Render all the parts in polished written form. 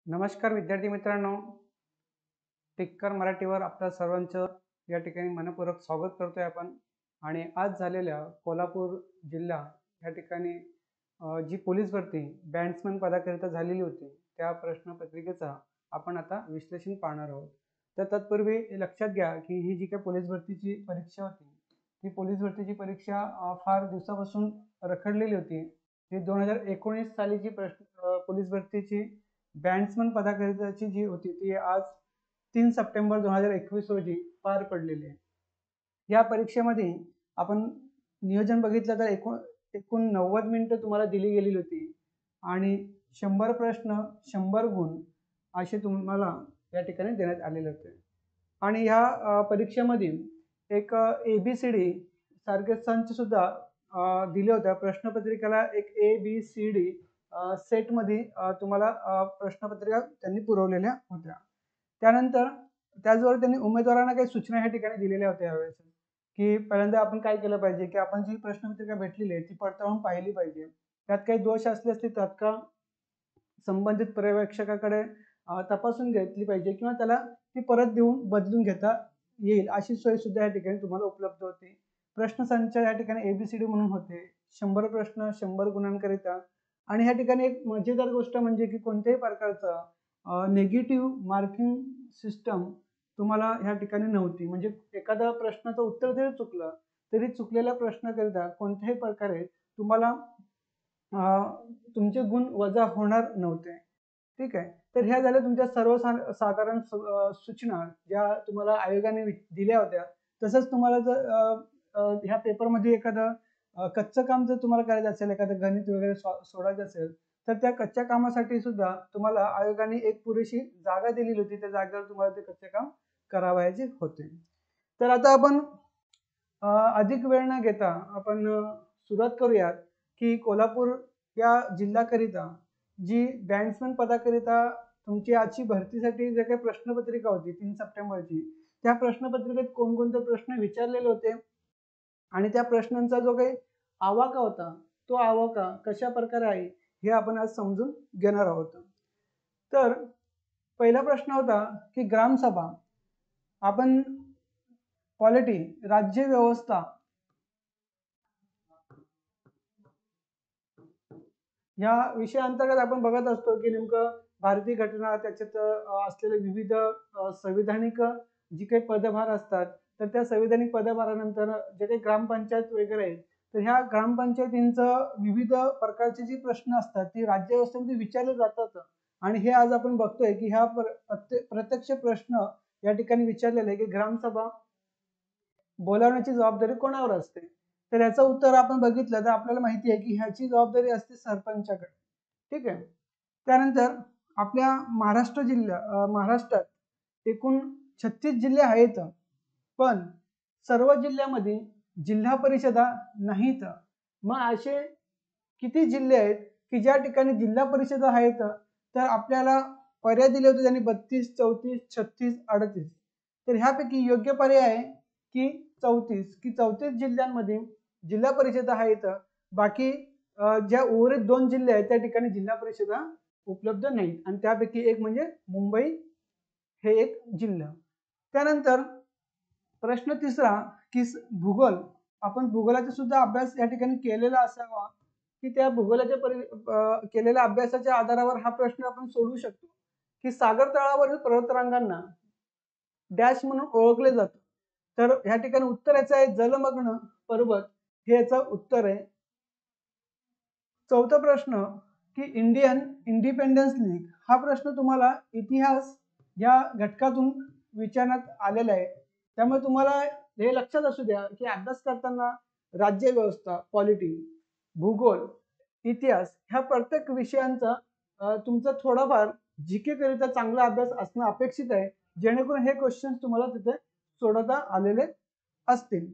नमस्कार विद्यार्थी मित्रांनो, टिक्कर मराठीवर आपल्या सर्वांचं या ठिकाणी मनपूर्वक स्वागत करतोय आपण. आणि आज झालेल्या कोल्हापूर जिल्हा या ठिकाणी जी पोलीस भरती बॅट्समन पदाकरिता झालेली होती त्या प्रश्नपत्रिकेचा आपण आता विश्लेषण पाहणार आहोत. तर तत्पूर्वी लक्षात घ्या की ही जी काही पोलीस भरतीची परीक्षा होती ती पोलीस भरतीची परीक्षा फार दिवसापासून रखडलेली होती. ही 2019 सालीची पोलीस भरतीची बॅट्समन पदाकरिताची जी होती ती आज 3 सप्टेंबर 2021 रोजी पार पडलेली आहे. या परीक्षेमध्ये आपण नियोजन बघितलं तर एकूण 90 मिनिटं तुम्हाला दिली गेलेली होती आणि 100 प्रश्न 100 गुण असे तुम्हाला या ठिकाणी देण्यात आलेले होते. आणि ह्या परीक्षेमध्ये एक ABCD सारखे संच सुद्धा दिले होते. प्रश्नपत्रिकेला एक ABCD सेटमध्ये तुम्हाला प्रश्नपत्रिका त्यांनी पुरवलेल्या होत्या. त्यानंतर त्याचबरोबर त्यांनी उमेदवारांना काही सूचना या ठिकाणी दिलेल्या होत्या यावेळेस, की पहिल्यांदा आपण काय केलं पाहिजे की आपण जी प्रश्नपत्रिका भेटलेली आहे ती पडताळून पाहिली पाहिजे. त्यात काही दोष असले असते तात्काळ संबंधित पर्यवेक्षकाकडे तपासून घेतली पाहिजे किंवा त्याला ती परत देऊन बदलून घेता येईल अशी सोय सुद्धा या ठिकाणी तुम्हाला उपलब्ध होती. प्रश्नसंच या ठिकाणी ABCD म्हणून होते. 100 प्रश्न 100 गुणांकरिता. आणि ह्या ठिकाणी एक मजेदार गोष्ट म्हणजे की कोणत्याही प्रकारचा नेगेटिव्ह मार्किंग सिस्टम तुम्हाला ह्या ठिकाणी नव्हती. म्हणजे एखादा प्रश्नाचं उत्तर जरी चुकलं तरी चुकलेल्या प्रश्नाकरिता कोणत्याही प्रकारे तुम्हाला तुमचे गुण वजा होणार नव्हते. ठीक आहे. तर ह्या झाल्या तुमच्या सर्वसाधारण सूचना ज्या तुम्हाला आयोगाने दिल्या होत्या. तसंच तुम्हाला जर ह्या पेपरमध्ये एखादं कच्चं काम जर तुम्हाला करायचं असेल, एखादं गणित वगैरे सोडायचं असेल तर त्या कच्च्या कामासाठी सुद्धा तुम्हाला आयोगाने एक पुरेशी जागा दिलेली होती. त्या जागेवर तुम्हाला ते कच्चे काम करावयाचे होते. तर आता आपण अधिक वेळ न घेता आपण सुरुवात करूयात की कोल्हापूर या जिल्ह्याकरिता जी बॅट्समन पदाकरिता तुमची आजची भरतीसाठी जे काही प्रश्नपत्रिका होती 3 सप्टेंबरची, त्या प्रश्नपत्रिकेत कोणकोणते प्रश्न विचारलेले होते आणि त्या प्रश्नांचा जो काही आवाका होता तो आवाका कशा प्रकारे आहे हे आपण आज समजून घेणार आहोत. तर पहिला प्रश्न होता की ग्रामसभा, आपण पॉलिटी, राज्य व्यवस्था या विषयाअंतर्गत आपण बघत असतो की नेमकं भारतीय घटना त्याच्यात असलेले विविध संविधानिक जी काही पदभार असतात तर त्या संविधानिक पदभारानंतर जे काही ग्रामपंचायत वगैरे आहेत तर ह्या ग्रामपंचायतींचं विविध प्रकारचे जे प्रश्न असतात ती राज्य व्यवस्थेमध्ये विचारले जातात. आणि हे आज आपण बघतोय की ह्या प्रत्यक्ष प्रश्न या ठिकाणी विचारलेले आहे की ग्रामसभा बोलावण्याची जबाबदारी कोणावर असते. तर याचं उत्तर आपण बघितलं तर आपल्याला माहिती आहे की ह्याची जबाबदारी असते सरपंचाकडे. ठीक आहे. त्यानंतर आपल्या महाराष्ट्रात एकूण 36 जिल्हे आहेत, पण सर्व जिल्ह्यामध्ये जिल्हा परिषदा नाहीत. मग असे किती जिल्हे आहेत की ज्या ठिकाणी जिल्हा परिषदा आहेत? तर आपल्याला पर्याय दिले होते त्यांनी 32, 34, 36, 38. तर ह्यापैकी योग्य पर्याय आहे की 34 जिल्ह्यांमध्ये जिल्हा परिषदा आहेत. बाकी ज्या उर्वरित 2 जिल्हे आहेत त्या ठिकाणी जिल्हा परिषदा उपलब्ध नाहीत आणि त्यापैकी एक म्हणजे मुंबई हे एक जिल्हा. त्यानंतर प्रश्न तिसरा की भूगोल, आपण भूगोलाचा सुद्धा अभ्यास या ठिकाणी केलेला असावा की त्या भूगोलाच्या केलेल्या अभ्यासाच्या आधारावर हा प्रश्न आपण सोडवू शकतो की सागर तळावरील पर्वतरांगांना डॅश म्हणून ओळखले जातं. तर ह्या ठिकाणी उत्तर याचं आहे जलमग्न पर्वत, हे याचं उत्तर आहे. चौथा प्रश्न की इंडियन इंडिपेंडन्स लीग, हा प्रश्न तुम्हाला इतिहास या घटकातून विचारण्यात आलेला आहे. त्यामुळे तुम्हाला हे लक्षात असू द्या की अभ्यास करताना राज्य व्यवस्था, पॉलिटी, भूगोल, इतिहास ह्या प्रत्येक विषयांचा तुमचा थोडाफार जीके करिता चांगला अभ्यास असणं अपेक्षित आहे, जेणेकरून हे क्वेश्चन तुम्हाला तिथे सोडवता आलेले असतील.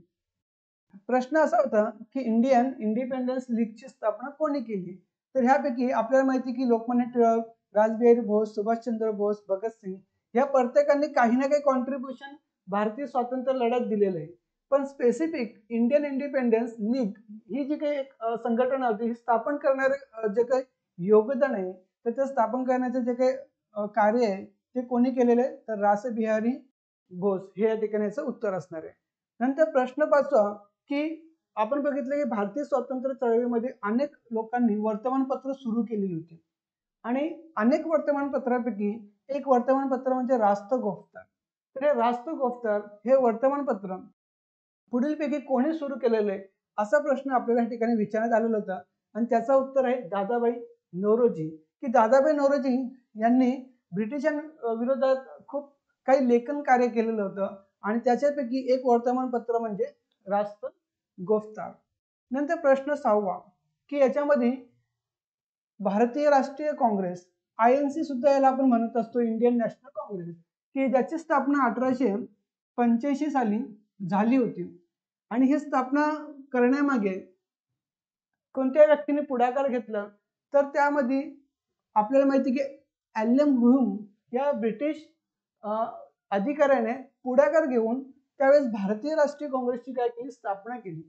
प्रश्न असा होता की इंडियन इंडिपेंडन्स लीगची स्थापना कोणी केली? तर ह्यापैकी आपल्याला माहिती की लोकमान्य टिळक, रासबिहारी बोस, सुभाषचंद्र बोस, भगतसिंग या प्रत्येकाने काही ना काही कॉन्ट्रीब्युशन भारतीय स्वातंत्र्य लढ्यात दिलेलं आहे. पण स्पेसिफिक इंडियन इंडिपेंडन्स लीग ही जी काही एक संघटना होती ही स्थापन करणारे जे काही योगदान आहे तर ते स्थापन करण्याचे जे काही कार्य आहे ते कोणी केलेलं आहे, तर रासबिहारी बोस हे या ठिकाणी याचं उत्तर असणार आहे. नंतर प्रश्न 5 की आपण बघितलं की भारतीय स्वातंत्र्य चळवळीमध्ये अनेक लोकांनी वर्तमानपत्र सुरू केलेली होती आणि अनेक वर्तमानपत्रांपैकी एक वर्तमानपत्र म्हणजे रास्त गोफ्तार. तर हे रास्त गोफ्तार हे वर्तमानपत्र पुढीलपैकी कोणी सुरू केलेलं आहे असा प्रश्न आपल्याला या ठिकाणी विचारण्यात आलेला होता आणि त्याचं उत्तर आहे दादाभाई नौरोजी. की दादाभाई नौरोजी यांनी ब्रिटिशांविरोधात खूप काही लेखन कार्य केलेलं होतं आणि त्याच्यापैकी एक वर्तमानपत्र म्हणजे रास्त गोफ्तार. नंतर प्रश्न 6 की याच्यामध्ये भारतीय राष्ट्रीय काँग्रेस INC सुद्धा याला आपण म्हणत असतो, इंडियन नॅशनल काँग्रेस, की ज्याची स्थापना 1885 साली झाली होती आणि ही स्थापना करण्यामागे कोणत्या व्यक्तीने पुढाकार घेतला, तर त्यामध्ये आपल्याला माहिती की एलएम ह्यूम या ब्रिटिश अधिकाऱ्याने पुढाकार घेऊन त्यावेळेस भारतीय राष्ट्रीय काँग्रेसची काय केली, स्थापना केली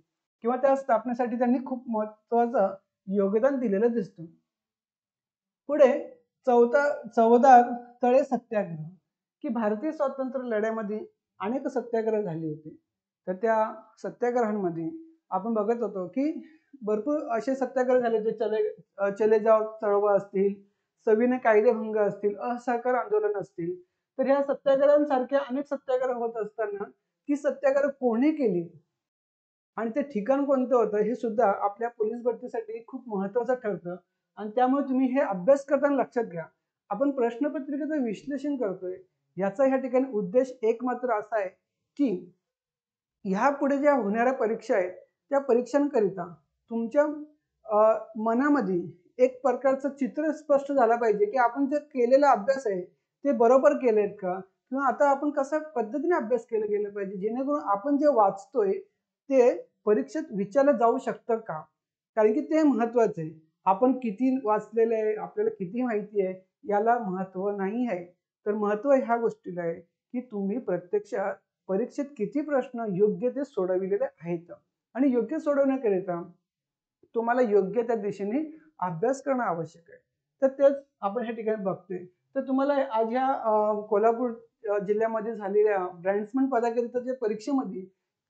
किंवा त्या स्थापनेसाठी त्यांनी खूप महत्त्वाचं योगदान दिलेलं दिसतं. पुढे चवदार तळे सत्याग्रह की भारतीय स्वातंत्र्य लढ्यामध्ये अनेक सत्याग्रह झाले होते. तर त्या सत्याग्रहांमध्ये आपण बघत होतो की भरपूर असे सत्याग्रह झाले जे चले जाव चळवळ असतील, सविनय कायदेभंग असतील, असहकार आंदोलन असतील. तर ह्या सत्याग्रहांसारख्या अनेक सत्याग्रह होत असताना ती सत्याग्रह कोणी केली आणि ते ठिकाण कोणतं होतं हे सुद्धा आपल्या पोलीस भरतीसाठी खूप महत्त्वाचं ठरतं आणि त्यामुळे तुम्ही हे अभ्यास करताना लक्षात घ्या. आपण प्रश्नपत्रिकेचं विश्लेषण करतोय याचा ह्या ठिकाणी उद्देश एक मात्र असा आहे की ह्या पुढे ज्या होणाऱ्या परीक्षा आहेत त्या परीक्षांकरिता तुमच्या मनामध्ये एक प्रकारचं चित्र स्पष्ट झालं पाहिजे की आपण जे केलेला अभ्यास आहे ते बरोबर केलेत का किंवा आता आपण कशा पद्धतीने अभ्यास केला गेला पाहिजे जेणेकरून आपण जे वाचतोय ते परीक्षेत विचारलं जाऊ शकतं का. कारण की ते महत्वाचं आहे. आपण किती वाचलेलं आहे, आपल्याला किती माहिती आहे याला महत्व नाही आहे, तर महत्व ह्या गोष्टीला आहे की तुम्ही प्रत्यक्षात परीक्षेत किती प्रश्न योग्य ते सोडविलेले आहेत आणि योग्य सोडवण्याकरिता तुम्हाला योग्य त्या दिशेने अभ्यास करणं आवश्यक आहे. तर तेच आपण ह्या ठिकाणी बघतोय. तर तुम्हाला आज ह्या कोल्हापूर जिल्ह्यामध्ये झालेल्या ब्रँड्समन पदाकरिता जे परीक्षेमध्ये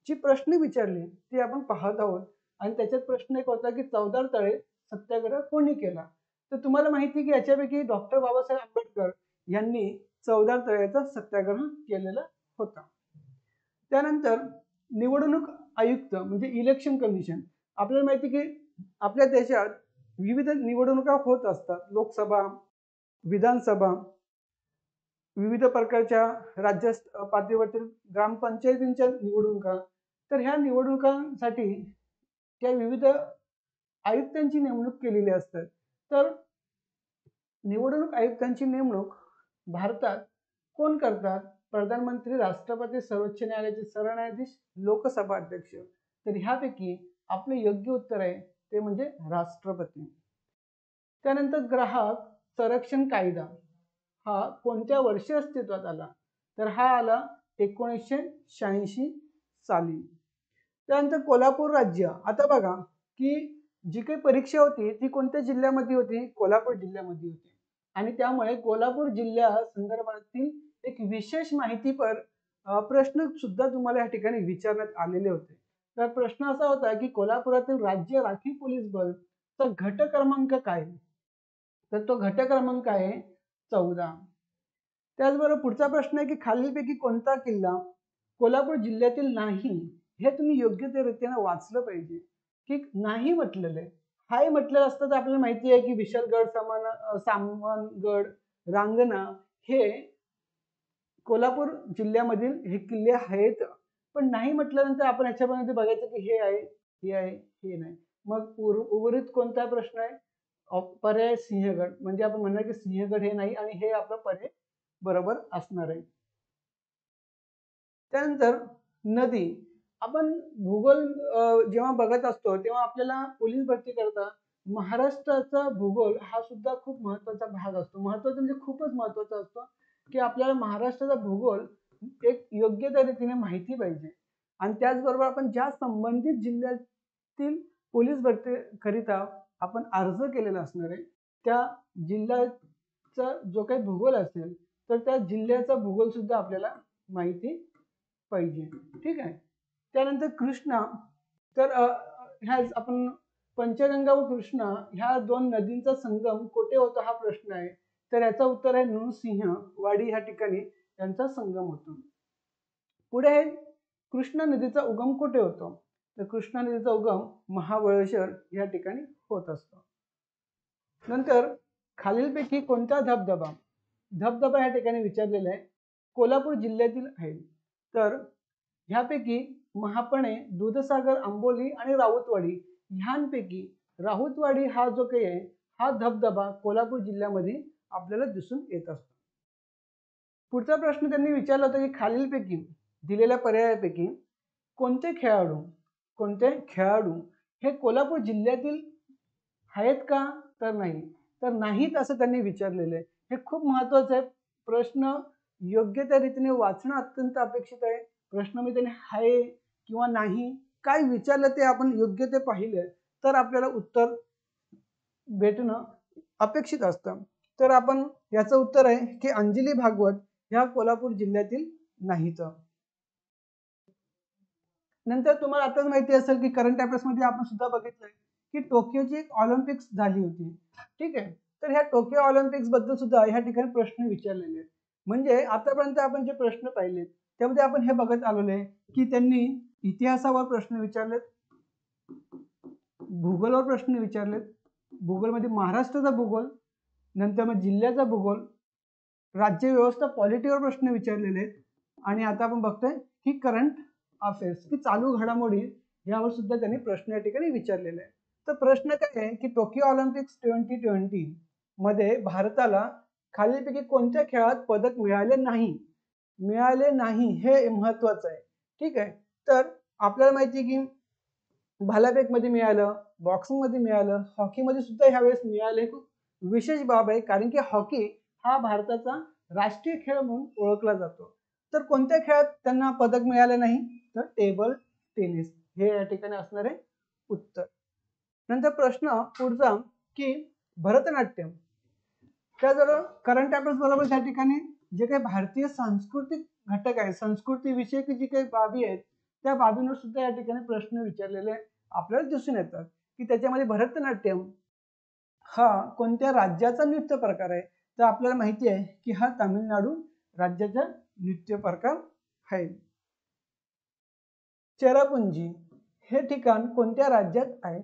जी प्रश्न विचारले ते आपण पाहत आहोत आणि त्याच्यात प्रश्न एक होता की चवदार तळे सत्याग्रह कोणी केला. तर तुम्हाला माहिती आहे की याच्यापैकी डॉक्टर बाबासाहेब आंबेडकर यांनी चवदार तळ्याचा सत्याग्रह केलेला होता. त्यानंतर निवडणूक आयुक्त म्हणजे इलेक्शन कमिशन. आपल्याला माहिती की आपल्या देशात विविध निवडणुका होत असतात. लोकसभा, विधानसभा, विविध प्रकारच्या राज्य पातळीवरतील ग्रामपंचायतींच्या निवडणुका. तर ह्या निवडणुकांसाठी त्या विविध आयुक्तांची नेमणूक केलेली असतात. तर निवडणूक आयुक्तांची नेमणूक भारतात कोण करतात? प्रधानमंत्री, राष्ट्रपती, सर्वोच्च न्यायालयाचे सरन्यायाधीश, लोकसभा अध्यक्ष. तर ह्यापैकी आपले योग्य उत्तर आहे ते म्हणजे राष्ट्रपती. त्यानंतर ग्राहक संरक्षण कायदा हा कोणत्या वर्षी अस्तित्वात आला? तर हा आला 1986 साली. त्यानंतर कोल्हापूर राज्य. आता बघा की जी काही परीक्षा होती ती कोणत्या जिल्ह्यामध्ये होती? कोल्हापूर जिल्ह्यामध्ये होती आणि त्यामुळे कोल्हापूर जिल्ह्या संदर्भातील एक विशेष माहितीपर प्रश्न सुद्धा तुम्हाला या ठिकाणी विचारण्यात आलेले होते. तर प्रश्न असा होता की कोल्हापुरातील राज्य राखीव पोलीस बलचा घटक क्रमांक काय? तर तो घटक क्रमांक आहे 14. त्याचबरोबर पुढचा प्रश्न आहे की खालीलपैकी कोणता किल्ला कोल्हापूर जिल्ह्यातील नाही? हे तुम्ही योग्य रीतीने वाचलं पाहिजे की नाही म्हटलेलं आहे. हाय म्हटलेलं असतं तर आपल्याला माहिती आहे की विशालगड, सामनगड, रांगणा हे कोल्हापूर जिल्ह्यामधील हे किल्ले आहेत. पण नाही म्हटल्यानंतर आपण ह्याच्यामध्ये बघायचं की हे आहे, हे आहे, हे नाही. मग उर्वरित कोणता प्रश्न आहे? पर्याय सिंहगड. म्हणजे आपण म्हणणार की सिंहगड हे नाही आणि हे आपलं पर्याय बरोबर असणार आहे. त्यानंतर नदी. आपण भूगोल जेव्हा बघत असतो तेव्हा आपल्याला पोलीस भरती करता महाराष्ट्राचा भूगोल हा सुद्धा खूप महत्त्वाचा भाग असतो. महत्त्वाचा म्हणजे खूपच महत्त्वाचा असतो की आपल्याला महाराष्ट्राचा भूगोल एक योग्य त्या रीतीने माहिती पाहिजे आणि त्याचबरोबर आपण ज्या संबंधित जिल्ह्यातील पोलीस भरती करिता आपण अर्ज केलेला असणार आहे त्या जिल्ह्यात चा जो काही भूगोल असेल तर त्या जिल्ह्याचा भूगोल सुद्धा आपल्याला माहिती पाहिजे. ठीक आहे. त्यानंतर कृष्णा, तर ह्या आपण पंचगंगा व कृष्णा ह्या दोन नदींचा संगम कुठे होतो हा प्रश्न आहे. तर याचं उत्तर आहे नृसिंह वाडी ह्या ठिकाणी यांचा संगम होतो. पुढे कृष्णा नदीचा उगम कुठे होतो. तर कृष्णा नदीचा उगम महाबळेश्वर या ठिकाणी होत असतो. नंतर खालीलपैकी कोणता धबधबा धबधबा या ठिकाणी विचारलेला आहे कोल्हापूर जिल्ह्यातील आहे. तर ह्यापैकी महापणे, दूधसागर, आंबोली आणि राऊतवाडी ह्यांपैकी राऊतवाडी हा जो काही आहे हा धबधबा कोल्हापूर जिल्ह्यामध्ये आपल्याला दिसून येत असतो. पुढचा प्रश्न त्यांनी विचारला होता की खालीलपैकी दिलेल्या पर्यायापैकी कोणते खेळाडू हे कोल्हापूर जिल्ह्यातील आहेत का. तर नाही, तर नाहीत असं त्यांनी विचारलेलं आहे. हे खूप महत्वाचं आहे. प्रश्न योग्य त्या रीतीने वाचणं अत्यंत अपेक्षित आहे. प्रश्न त्याने आहे किंवा नाही काय विचारलं ते आपण योग्य ते पाहिलं तर आपल्याला उत्तर भेटणं अपेक्षित असतं. तर आपण याचं उत्तर आहे की अंजली भागवत ह्या कोल्हापूर जिल्ह्यातील नाहीत. नंतर तुम्हाला आताच माहिती असेल की करंट अफेअर्स मध्ये आपण सुद्धा बघितलंय की टोकियोची एक ऑलिम्पिक्स झाली होती. ठीक आहे. तर ह्या टोकियो ऑलिम्पिक्स बद्दल सुद्धा ह्या ठिकाणी प्रश्न विचारलेले आहेत. म्हणजे आतापर्यंत आपण जे प्रश्न पाहिलेत त्यामध्ये आपण हे बघत आलेलो आहे की त्यांनी इतिहासावर प्रश्न विचारलेत, भूगोलावर प्रश्न विचारलेत, भूगोलमध्ये महाराष्ट्राचा भूगोल, नंतर मग जिल्ह्याचा भूगोल, राज्य व्यवस्था पॉलिटीवर प्रश्न विचारलेले आहेत आणि आता आपण बघतोय की करंट अफेअर्स की चालू घडामोडी यावर सुद्धा त्यांनी प्रश्न या ठिकाणी विचारलेले आहे. तर प्रश्न काय आहे की टोकियो ऑलिम्पिक्स 2020 मध्ये भारताला खालीलपैकी कोणत्या खेळात पदक मिळाले नाही हे महत्वाचं आहे. ठीक आहे. तर आपल्याला माहिती आहे की भालाफेक मध्ये मिळालं, बॉक्सिंग मध्ये मिळालं, हॉकी मध्ये सुद्धा ह्यावेळेस मिळाले. खूप विशेष बाब आहे कारण की हॉकी हा भारताचा राष्ट्रीय खेळ म्हणून ओळखला जातो. तर कोणत्या खेळात त्यांना पदक मिळाले नाही तर टेबल टेनिस हे या ठिकाणी असणार आहे उत्तर. नंतर प्रश्न पुढचा की भरतनाट्यम त्या जर करंट अफेअर्स बरोबर त्या ठिकाणी जे काही भारतीय सांस्कृतिक घटक आहे संस्कृती विषयक जी काही बाबी आहेत त्या बाबींवर सुद्धा या ठिकाणी प्रश्न विचारलेले आपल्याला दिसून येतात की त्याच्यामध्ये भरतनाट्यम हा कोणत्या राज्याचा नृत्य प्रकार आहे. तर आपल्याला माहिती आहे की हा तामिळनाडू राज्याचा नृत्य प्रकार आहे. चेरापुंजी हे ठिकाण कोणत्या राज्यात आहे.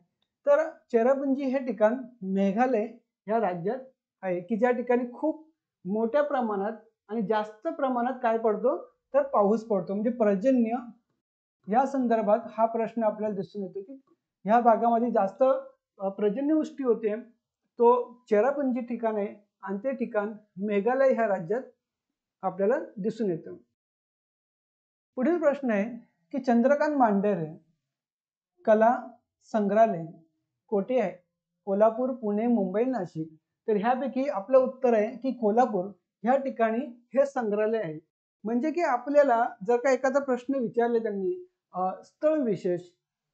तर चेरापुंजी हे ठिकाण मेघालय या राज्यात आहे की ज्या ठिकाणी खूप मोठ्या प्रमाणात आणि जास्त प्रमाणात काय पडतो तर पाऊस पडतो. म्हणजे पर्जन्य या संदर्भात हा प्रश्न आपल्याला दिसून येतो की ह्या भागामध्ये जास्त पर्जन्यवृष्टी होते. तो चेरापुंजी ठिकाण आहे आणि ते ठिकाण मेघालय ह्या राज्यात आपल्याला दिसून येतं. पुढील प्रश्न आहे की चंद्रकांत मांढरे कला संग्रहालय कोठे आहे. कोल्हापूर, पुणे, मुंबई, नाशिक. तर ह्यापैकी आपलं उत्तर आहे की कोल्हापूर ह्या ठिकाणी हे संग्रहालय आहे. म्हणजे की आपल्याला जर का एखादा प्रश्न विचारले त्यांनी स्थळ विशेष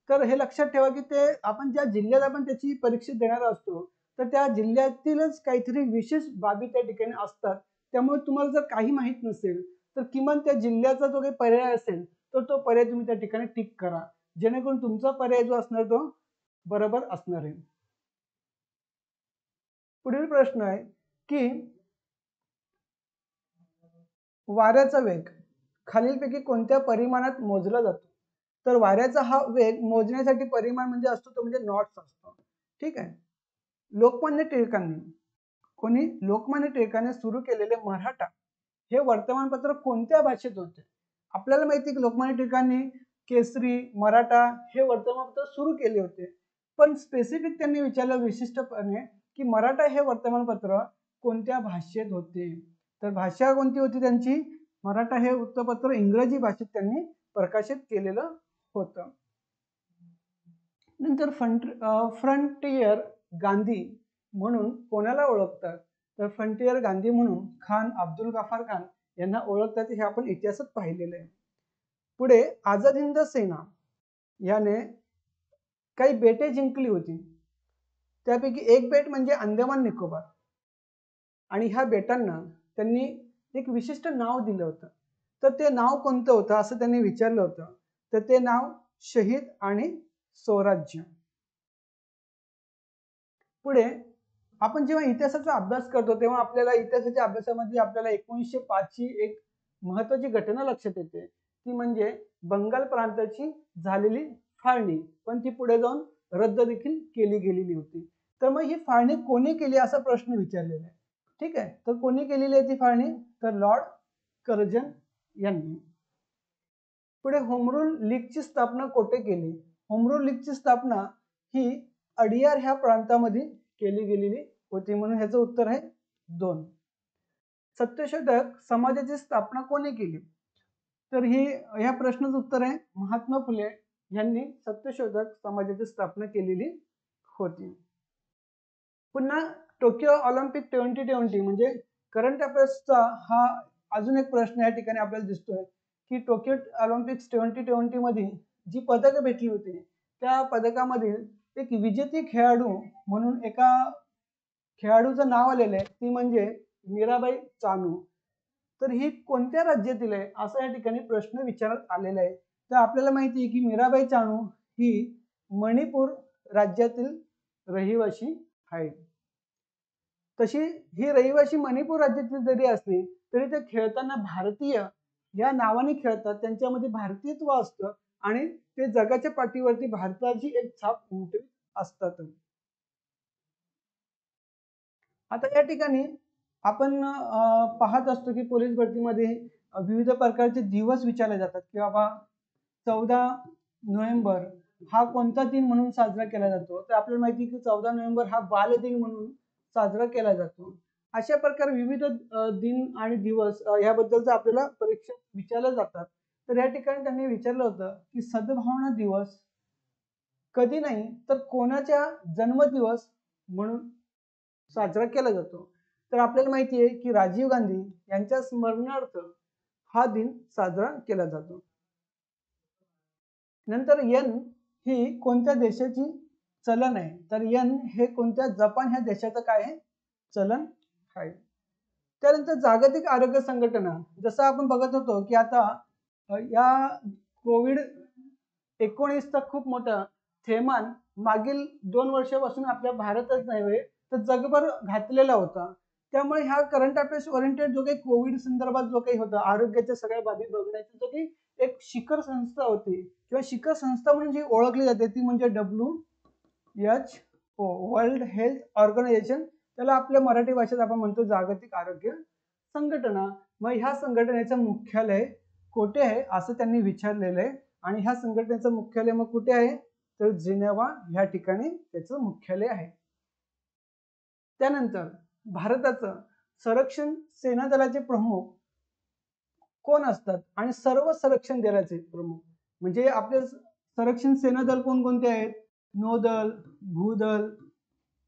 तर हे लक्षात ठेवा की ते आपण ज्या जिल्ह्यात आपण त्याची परीक्षा देणार असतो तर त्या जिल्ह्यातीलच काहीतरी विशेष बाबी त्या ठिकाणी असतात. त्यामुळे तुम्हाला जर काही माहित नसेल तर किमान त्या जिल्ह्याचा जो काही पर्याय असेल तर तो पर्याय तुम्ही त्या ठिकाणी टिक करा जेणेकरून तुमचा पर्याय जो असणार तो बरोबर असणार आहे. पुढील प्रश्न आहे की वाऱ्याचा वेग खालीलपैकी कोणत्या परिमाणात मोजला जातो. तर वाऱ्याचा हा वेग मोजण्यासाठी परिमाण म्हणजे असतो तो म्हणजे नॉट्स असतो. ठीक आहे. लोकमान्य टिळकांनी सुरू केलेले मराठा हे वर्तमानपत्र कोणत्या भाषेत होते. आपल्याला माहिती आहे की लोकमान्य टिळकांनी केसरी, मराठा हे वर्तमानपत्र सुरू केले होते. पण स्पेसिफिक त्यांनी विचारलं विशिष्टपणे की मराठा हे वर्तमानपत्र कोणत्या भाषेत होते. तर भाषा कोणती होती त्यांची. मराठा हे वृत्तपत्र इंग्रजी भाषेत त्यांनी प्रकाशित केलेलं होतं. नंतर फ्रंटियर गांधी म्हणून कोणाला ओळखतात. तर फ्रंटियर गांधी म्हणून खान अब्दुल गफार खान यांना ओळखतात हे आपण इतिहासात पाहिलेलं आहे. पुढे आझाद हिंद सेना याने काही बेटे जिंकली होती. त्यापैकी एक बेट म्हणजे अंदमान निकोबार. आणि ह्या बेटांना त्यांनी एक विशिष्ट नाव दिलं होतं. तर ते नाव कोणतं होतं असं त्यांनी विचारलं होतं. तर ते नाव शहीद आणि स्वराज्य. पुढे आपण जेव्हा इतिहासाचा अभ्यास करतो तेव्हा आपल्याला इतिहासाच्या अभ्यासामध्ये आपल्याला 1905 ची एक महत्वाची घटना लक्षात येते. ती म्हणजे बंगाल प्रांताची झालेली फाळणी, पण ती पुढे जाऊन रद्द देखील केली गेलेली होती. तर मग ही फाळणी कोणी केली असा प्रश्न विचारलेला आहे. ठीक आहे, तर कोणी केलेली आहे ती फाळणी? तर लॉर्ड कर्झन यांनी. पुढे होम रूल लीगची स्थापना कोठे केली? होम रूल लीगची स्थापना ही अडियार ह्या प्रांतामध्ये केली गेलेली होती, म्हणून ह्याचं उत्तर आहे 2. सत्यशोधक समाजाची स्थापना कोणी केली? तर ही ह्या प्रश्नाचं उत्तर आहे महात्मा फुले यांनी सत्यशोधक समाजाची स्थापना केलेली होती. पुन्हा टोकियो ऑलिम्पिक 2020 म्हणजे करंट अफेअर्सचा हा अजून एक प्रश्न या ठिकाणी आपल्याला दिसतोय की टोकियो ऑलिम्पिक्स 2020 मध्ये जी पदकं भेटली होती त्या पदकामध्ये एक विजेती खेळाडू म्हणून एका खेळाडूचं नाव आलेलं आहे, ती म्हणजे मीराबाई चानू. तर ही कोणत्या राज्यातील आहे असा या ठिकाणी प्रश्न विचारण्यात आलेला आहे. तर आपल्याला माहिती आहे की मीराबाई चानू ही मणिपूर राज्यातील रहिवासी आहे. तशी ही रहिवासी मणिपूर राज्यातील जरी असली तरी ते खेळताना भारतीय या नावाने खेळतात, त्यांच्यामध्ये भारतीयत्व असतं आणि ते जगाच्या पाठीवरती भारताची एक छाप उमटवीत असतात. आता या ठिकाणी आपण पाहत असतो की पोलीस भरतीमध्ये विविध प्रकारचे दिवस विचारले जातात की बाबा 14 नोव्हेंबर हा कोणता दिन म्हणून साजरा केला जातो? तर आपल्याला माहिती की 14 नोव्हेंबर हा बाल दिन म्हणून साजरा केला जातो. अशा प्रकारे विविध दिन आणि दिवस याबद्दलचं आपल्याला परीक्षेत विचारले जातात. तर या ठिकाणी त्यांनी विचारलं होतं की सद्भावना दिवस कधी नाही तर कोणाच्या जन्मदिवस म्हणून साजरा केला जातो? तर आपल्याला माहिती आहे की राजीव गांधी यांच्या स्मरणार्थ हा दिन साजरा केला जातो. नंतर यन ही कोणत्या देशाची चलन आहे? तर यन हे कोणत्या जपान ह्या देशाचं काय आहे? चलन आहे. त्यानंतर जागतिक आरोग्य संघटना, जसं आपण बघत होतो की आता या कोविड-19चा खूप मोठा थैमान मागील 2 वर्षापासून आपल्या भारतच नव्हे तर जगभर घातलेला होता. त्यामुळे ह्या करंट अफेअर्स ओरिएंटेड जो काही कोविड संदर्भात जो काही होता आरोग्याच्या सगळ्या बाबी बघण्याची जो काही एक शिखर संस्था होती किंवा शिखर संस्था म्हणून जी ओळखली जाते ती म्हणजे WHO वर्ल्ड हेल्थ ऑर्गनायझेशन, त्याला आपल्या मराठी भाषेत आपण म्हणतो जागतिक आरोग्य संघटना. मग ह्या संघटनेचं मुख्यालय कोठे आहे असं त्यांनी विचारलेलं आहे आणि ह्या संघटनेचं मुख्यालय मग कुठे आहे? तर जिनेवा ह्या ठिकाणी त्याचं मुख्यालय आहे. त्यानंतर भारताचं संरक्षण सेना दलाचे प्रमुख कोण असतात आणि सर्व संरक्षण दलाचे प्रमुख म्हणजे आपले संरक्षण सेना दल कोणकोणते आहेत? नौदल, भूदल,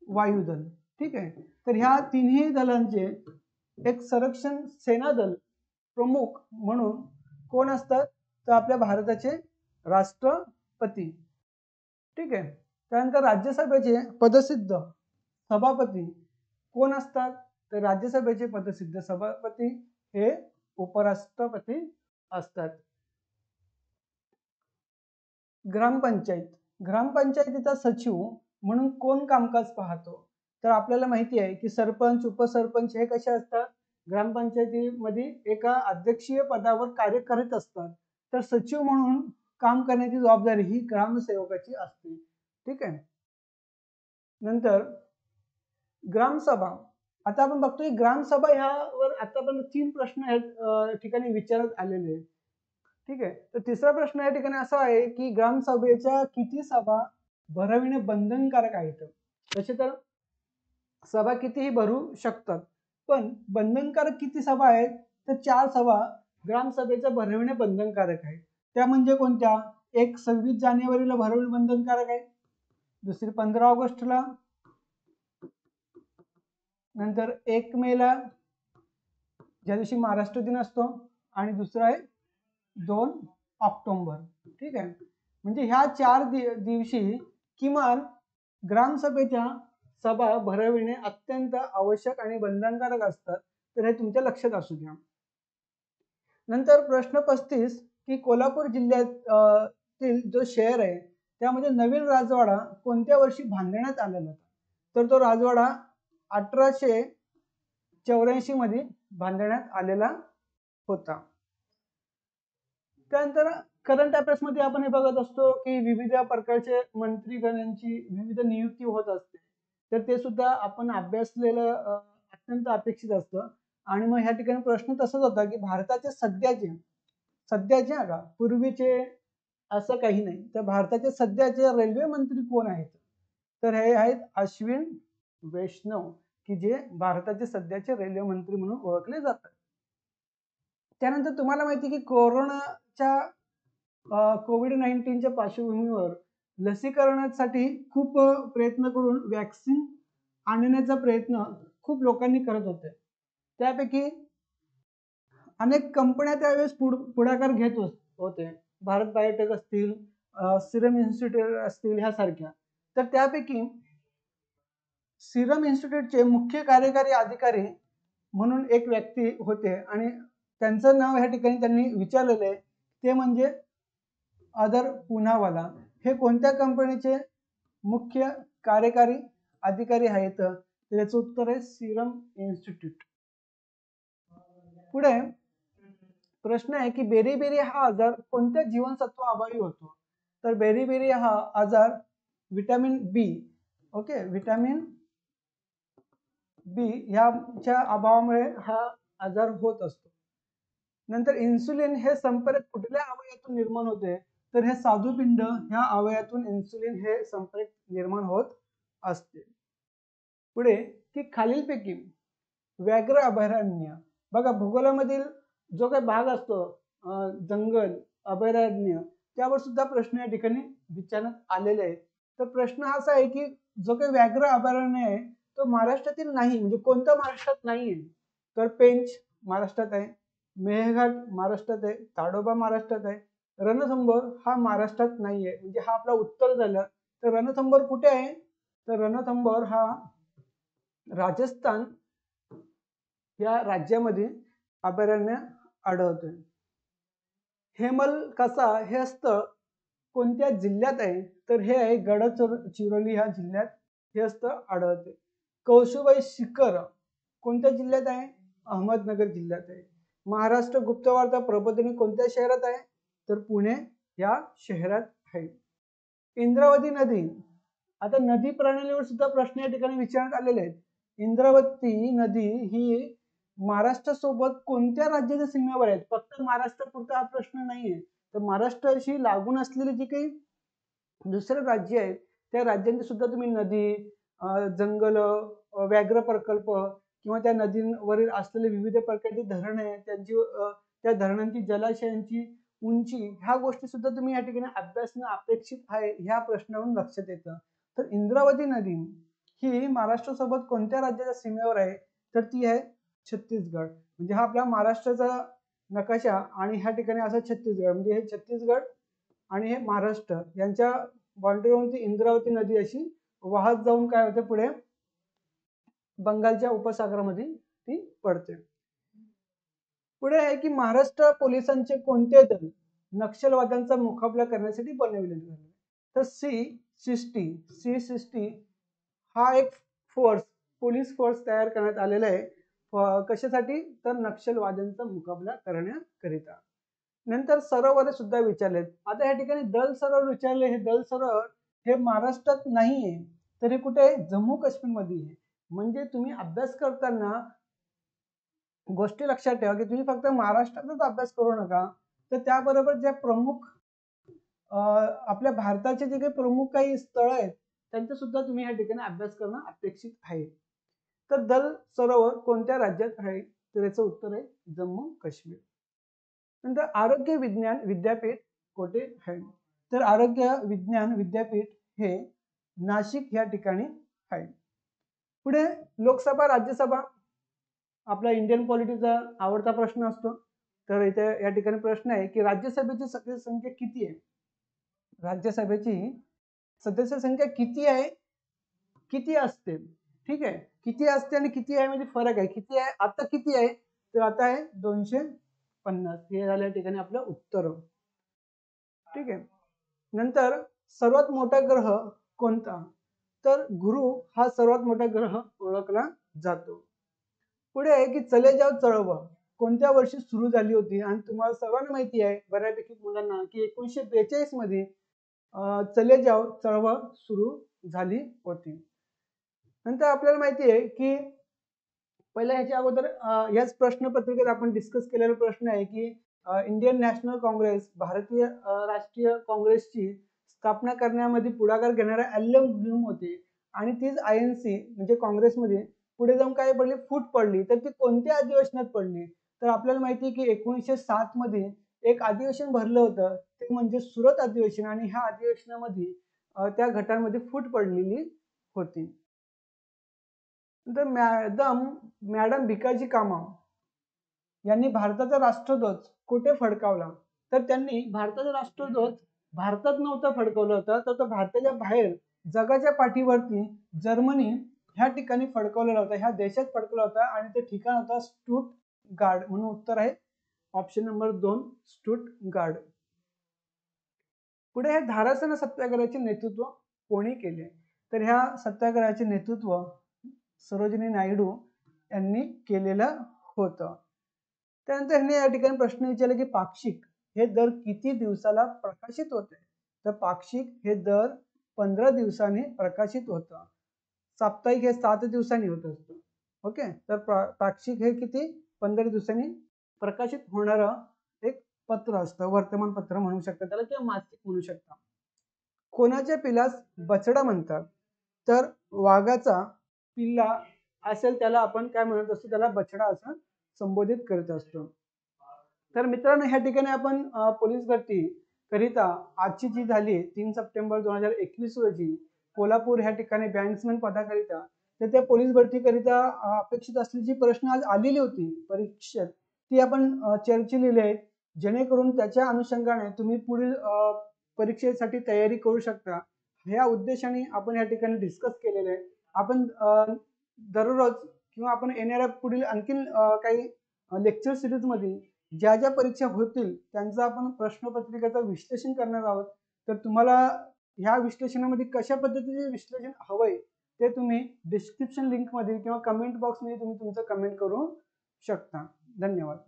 वायुदल. ठीक आहे, तर ह्या तिन्ही दलांचे एक संरक्षण सेना दल प्रमुख म्हणून कोण असतात? तर आपल्या भारताचे राष्ट्रपती. ठीक आहे, त्यानंतर राज्यसभेचे पदसिद्ध सभापती कोण असतात? तर राज्यसभेचे पदसिद्ध सभापती हे उपराष्ट्रपती असतात. ग्रामपंचायतीचा सचिव म्हणून कोण कामकाज पाहतो? तर आपल्याला माहिती आहे की सरपंच, उपसरपंच हे कसे असतात? ग्रामपंचायतीमध्ये एका अध्यक्षीय पदावर कार्य करत असतात. तर सचिव म्हणून काम करण्याची जबाबदारी ही ग्रामसेवकाची असते. ठीक आहे. नंतर ग्रामसभा. आता आपण बघतोय ग्रामसभा ह्यावर आतापर्यंत 3 प्रश्न या ठिकाणी विचारण्यात आलेले आहेत. ठीक आहे, तर तिसरा प्रश्न या ठिकाणी असा आहे की ग्रामसभेच्या किती सभा भरविणे बंधनकारक आहेत? तसे तर सभा कितीही भरू शकतात, पण बंधनकारक किती सभा आहेत? तर 4 सभा ग्रामसभेचा भरविणे बंधनकारक आहे. त्या म्हणजे कोणत्या? एक 26 जानेवारीला भरवणे बंधनकारक आहे, दुसरी 15 ऑगस्टला, नंतर 1 मेला ज्या दिवशी महाराष्ट्र दिन असतो, आणि दुसरा आहे 2 ऑक्टोबर. ठीक आहे, म्हणजे ह्या 4 दिवशी किमान ग्रामसभेच्या सभा भरविणे अत्यंत आवश्यक आणि बंधनकारक असतात, तर हे तुमच्या लक्षात असू द्या. नंतर प्रश्न 35 की कोल्हापूर जिल्ह्यातील जो शहर आहे त्यामध्ये नवीन राजवाडा कोणत्या वर्षी बांधण्यात आलेला होता? तर तो राजवाडा 1884 मध्ये बांधण्यात आलेला होता. त्यानंतर करंट अफेअर्स मध्ये आपण हे बघत असतो की विविध प्रकारचे मंत्रीगणांची विविध नियुक्ती होत असते, तर ते सुद्धा आपण अभ्यासलेलं अत्यंत अपेक्षित असतं. आणि मग ह्या ठिकाणी प्रश्न तसाच होता की भारताचे सध्याचे का पूर्वीचे असं काही नाही, तर भारताचे सध्याचे रेल्वे मंत्री कोण आहेत? तर हे आहेत अश्विन वैष्णव, की जे भारताचे सध्याचे रेल्वे मंत्री म्हणून ओळखले जातात. त्यानंतर तुम्हाला माहिती की कोविड-19च्या पार्श्वभूमीवर लसीकरणासाठी खूप प्रयत्न करून वॅक्सिन आणण्याचा प्रयत्न खूप लोकांनी करत होते. त्यापैकी अनेक कंपन्या त्यावेळेस पुढाकार घेत होते. भारत बायोटेक असतील, सिरम इन्स्टिट्यूट असतील ह्यासारख्या. तर त्यापैकी सिरम इन्स्टिट्यूटचे मुख्य कार्यकारी अधिकारी म्हणून एक व्यक्ती होते आणि त्यांचं नाव ह्या ठिकाणी त्यांनी विचारलेलं आहे, ते म्हणजे अदर पूनावाला. हे कोणत्या कंपनीचे मुख्य कार्यकारी अधिकारी आहेत? तर याचं उत्तर आहे सिरम इन्स्टिट्यूट. पुढे प्रश्न आहे की बेरीबेरी हा आजार कोणत्या जीवनसत्व अभावी होतो? तर बेरीबेरी हा आजार विटॅमिन बी, ओके, विटॅमिन बी ह्याच्या अभावामुळे हा आजार होत असतो. नंतर इन्सुलिन हे संप्रेरक कुठल्या अवयवातून निर्माण होते? तर हे स्वादुपिंड ह्या अवयवातून इन्सुलिन हे संप्रेरक निर्माण होत असते. पुढे की खालीलपैकी व्याघ्र अभयारण्य, बघा भूगोलामधील जो काही भाग असतो जंगल अभयारण्य, त्यावर सुद्धा प्रश्न या ठिकाणी विचारण्यात आलेले आहेत. तर प्रश्न असा आहे की जो काही व्याघ्र अभयारण्य आहे तो महाराष्ट्रातील नाही, म्हणजे कोणतं महाराष्ट्रात नाही आहे? तर पेंच महाराष्ट्रात आहे, मेळघाट महाराष्ट्रात आहे, ताडोबा महाराष्ट्रात आहे, रणथंबोर हा महाराष्ट्रात नाही आहे. म्हणजे हा आपला उत्तर झालं. तर रणथंबोर कुठे आहे? तर रणथंबोर हा राजस्थान या राज्यामध्ये अभयारण्य आढळते. हेमलकसा हे स्थळ कोणत्या जिल्ह्यात आहे? तर हे आहे गडचिरोली ह्या जिल्ह्यात हे स्थळ आढळते. कौशुबाई शिखर कोणत्या जिल्ह्यात आहे? अहमदनगर जिल्ह्यात आहे. महाराष्ट्र गुप्तवार्ता प्रबोधिनी कोणत्या शहरात आहे? तर पुणे या शहरात आहे. इंद्रावती नदी, आता नदी प्रणालीवर सुद्धा प्रश्न या ठिकाणी विचारण्यात आलेले आहेत. इंद्रावती नदी ही महाराष्ट्रासोबत कोणत्या राज्याच्या सीमेवर आहेत? फक्त महाराष्ट्रापुरता हा प्रश्न नाहीये, तर महाराष्ट्राशी लागून असलेले जे काही दुसरे राज्य आहेत त्या राज्यांची सुद्धा तुम्ही नदी, जंगल, व्याघ्र प्रकल्प किंवा त्या नदींवरील असलेले विविध प्रकारची धरणे, त्यांची त्या धरणांची जलाशयांची उंची, ह्या गोष्टी सुद्धा तुम्ही या ठिकाणी अभ्यासणं अपेक्षित आहे, ह्या प्रश्नावरून लक्षात येतं. तर इंद्रावती नदी ही महाराष्ट्रासोबत कोणत्या राज्याच्या सीमेवर आहे? तर ती आहे छत्तीसगड. म्हणजे हा आपला महाराष्ट्राचा नकाशा आणि ह्या ठिकाणी असं छत्तीसगड, म्हणजे हे छत्तीसगड आणि हे महाराष्ट्र यांच्या बाउंड्रीवरून ती इंद्रावती नदी अशी वाहत जाऊन काय होते, पुढे बंगालच्या उपसागरामध्ये ती पडते. पुढे आहे की महाराष्ट्र पोलिसांचे कोणते दल नक्षलवाद्यांचा मुकाबला करण्यासाठी बनवले गेले? तर C60 हा एक फोर्स, पोलीस फोर्स तयार करण्यात आलेला आहे. कशासाठी? तर नक्षलवाद्यांचा मुकाबला करण्याकरिता. नंतर सरोवर सुद्धा विचारलेत. आता या ठिकाणी दल सरोवर विचारले. हे दल सरोवर हे महाराष्ट्रात नाहीये, तर हे कुठे आहे? जम्मू काश्मीर मध्ये आहे. म्हणजे तुम्ही अभ्यास करताना गोष्टी लक्षात ठेवा की तुम्ही फक्त महाराष्ट्रातच अभ्यास करू नका, तर त्याबरोबर ज्या प्रमुख आपल्या भारताचे जे काही प्रमुख काही स्थळ आहेत त्यांचा सुद्धा तुम्ही या ठिकाणी अभ्यास करणं अपेक्षित आहे. तर दल सरोवर कोणत्या राज्यात आहे? तर याचं उत्तर आहे जम्मू काश्मीर. नंतर आरोग्य विज्ञान विद्यापीठ कोठे आहे? तर आरोग्य विज्ञान विद्यापीठ हे नाशिक या ठिकाणी आहे. पुढे लोकसभा राज्यसभा आपला इंडियन पॉलिटिक्सचा आवडता प्रश्न असतो. तर इथे या ठिकाणी प्रश्न आहे की राज्यसभेची सदस्य संख्या किती आहे? राज्यसभेची सदस्य संख्या किती आहे? किती असते, ठीक आहे, किती असते आणि किती आहे म्हणजे फरक आहे. किती आहे आता, किती आहे तर आता आहे 250. हे झालं या ठिकाणी आपलं उत्तर, ठीक आहे. नंतर सर्वात मोठा ग्रह कोणता, तर गुरु हा सर्वात मोठा ग्रह ओळखला जातो. पुढे आहे की चले जाव चळवळ कोणत्या वर्षी सुरू झाली होती, आणि तुम्हाला सर्वांना माहिती आहे बऱ्यापैकी मुलांना की 1942 मध्ये चले जाव चळवळ सुरू झाली होती. नंतर आपल्याला माहिती आहे की पहिला ह्याच्या अगोदर याच प्रश्नपत्रिकेत आपण डिस्कस केलेला प्रश्न आहे की इंडियन नॅशनल काँग्रेस, भारतीय राष्ट्रीय काँग्रेसची स्थापना करण्यामध्ये पुढाकार घेणारा एल.एम. ह्यूम होते, आणि तीच INC म्हणजे काँग्रेसमध्ये पुढे जाऊन काय पडली, फूट पडली. तर ती कोणत्या अधिवेशनात पडली, तर आपल्याला माहिती आहे की 1907 मध्ये एक अधिवेशन भरलं होतं, ते म्हणजे सुरत अधिवेशन, आणि ह्या अधिवेशनामध्ये त्या गटांमध्ये फूट पडलेली होती. तर मॅडम भिकाजी कामा यांनी भारताचा राष्ट्रध्वज कुठे फडकावला, तर त्यांनी भारताचा राष्ट्रध्वज भारतात नव्हता फडकवला होता, तर तो भारताच्या बाहेर जगाच्या पाठीवरती जर्मनी ह्या ठिकाणी फडकवलेला होता, ह्या देशात फडकवला होता, आणि ते ठिकाण होता स्टुटगार्ड. म्हणून उत्तर आहे ऑप्शन नंबर 2 स्टुटगार्ड. पुढे हे धारासन सत्याग्रहाचे नेतृत्व कोणी केले, तर ह्या सत्याग्रहाचे नेतृत्व सरोजिनी नायडू यांनी केलेलं होतं. त्यानंतर ह्यांनी या ठिकाणी प्रश्न विचारला की पाक्षिक हे दर किती दिवसाला प्रकाशित होते, तर पाक्षिक हे दर 15 दिवसांनी प्रकाशित होतं. साप्ताहिक हे 7 दिवसांनी होत असतं. ओके, तर पाक्षिक हे किती 15 दिवसांनी प्रकाशित होणारं एक पत्र असतं, वर्तमानपत्र म्हणू शकता त्याला, किंवा मासिक म्हणू शकता. कोणाच्या पिलास बछडा म्हणतात, तर वाघाचा पिल्ला असेल त्याला आपण काय म्हणत असतो, त्याला बछडा असं संबोधित करत असतो. तर मित्रांनो, ह्या ठिकाणी आपण पोलीस भरती करिता आजची जी झाली 3 सप्टेंबर 2021 रोजी कोल्हापूर ह्या ठिकाणी बँड्समॅन पदाकरिता, तर त्या पोलीस भरती करिता अपेक्षित असलेली जी प्रश्न आज आलेली होती परीक्षेत, ती आपण चर्चेलेली आहेत, जेणेकरून त्याच्या अनुषंगाने तुम्ही पुढील परीक्षेसाठी तयारी करू शकता. ह्या उद्देशाने आपण या ठिकाणी डिस्कस केलेले आहे. आपण दररोज किंवा आपण येणाऱ्या पुढील आणखीन काही लेक्चर सिरीजमध्ये ज्या ज्या परीक्षा होतील त्यांचं आपण प्रश्नपत्रिकेचं विश्लेषण करणार आहोत. तर तुम्हाला ह्या विश्लेषणामध्ये कशा पद्धतीचे विश्लेषण हवंय ते तुम्ही डिस्क्रिप्शन लिंकमध्ये किंवा कमेंट बॉक्समध्ये तुम्ही तुमचं कमेंट करू शकता. धन्यवाद.